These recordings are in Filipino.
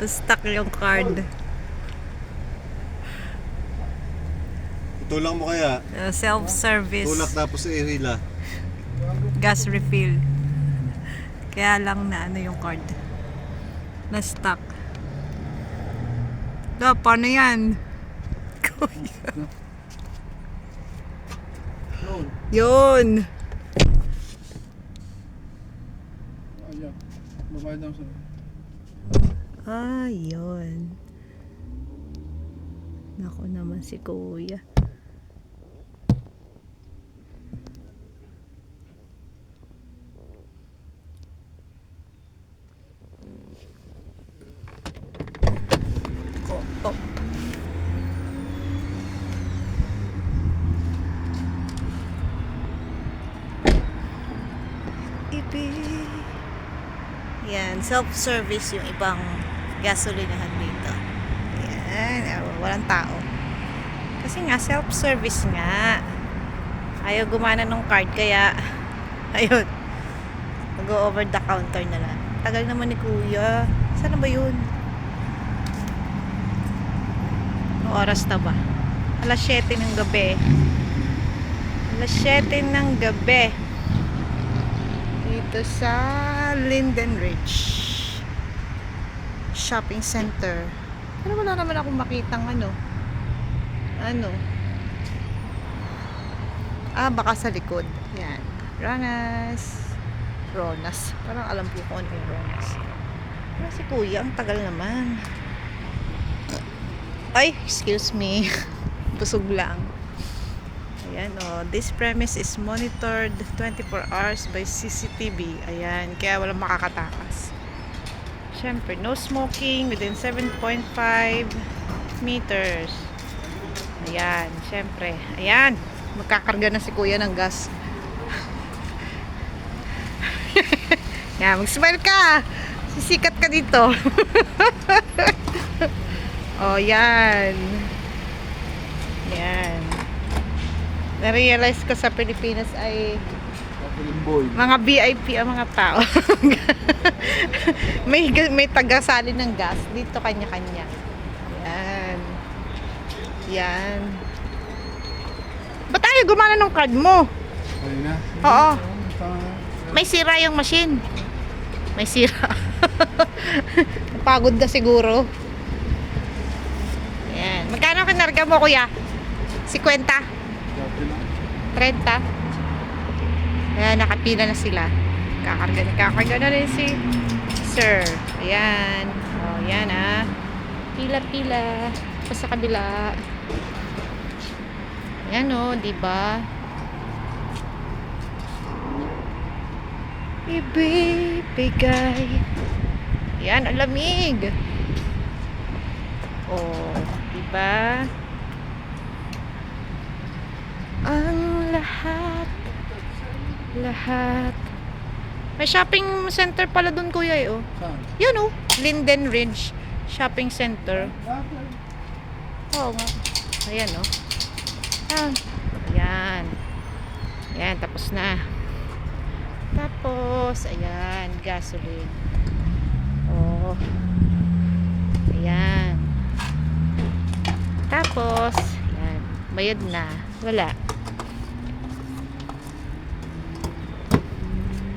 Stuck yung card. Tulang mo kaya? Self-service. Tulak tapos ihila. Gas refill. Kaya lang na ano yung card. Na stuck. Paano yan? Kuya. Yun. Ayan. Babayad lang sa... Yun. Naku naman si kuya. Oh. Yan, self-service yung ibang gasolinahan dito. Yan, walang tao. Kasi nga, self-service nga. Ayaw gumana nung card, kaya ayun, mag-go over the counter na lang. Tagal naman ni kuya. Saan ba yun? Anong oras na ba? Alas 7 ng gabi. Alas 7 ng gabi. Dito sa Linden Ridge Shopping Center. Pero wala naman akong makitang baka sa likod. Yan. Ronas. Parang alam ko kung ano yung Ronas. Pero si kuya, ang tagal naman. Ay, excuse me. Busog lang. Ayan, this premise is monitored 24 hours by CCTV. Ayan, kaya walang makakatakas. Siyempre, no smoking within 7.5 meters. Ayan, siyempre. Ayan, magkakarga na si kuya ng gas. Yan, mag-smile ka. Sisikat ka dito. Yan. Yan. Na-realize ko sa Pilipinas ay mga VIP ang mga tao. may tagasali ng gas. Dito kanya-kanya. Yan. Yan. Ba't tayo gumana ng card mo? Ayun na. Oo. May sira yung machine. May sira. Napagod ka siguro. Yan. Magkano kinarga mo, kuya? 50? 30. Ayan, nakapila na sila. Kakarga na rin si sir. Ayan. Yan Pila-pila. Pa sa kabila. Ayan diba? Ibibigay. Ayan, ang lamig. Diba? Ang lahat. May shopping center pala dun, kuya, Saan? Yan, Linden Ridge Shopping Center. Oo nga. Ayan, Ayan. Ayan, tapos na. Tapos, ayan, gasoline. Ayan. Tapos, ayan, bayad na. Wala.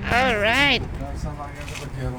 Alright. Saan lang yan sa pagkero?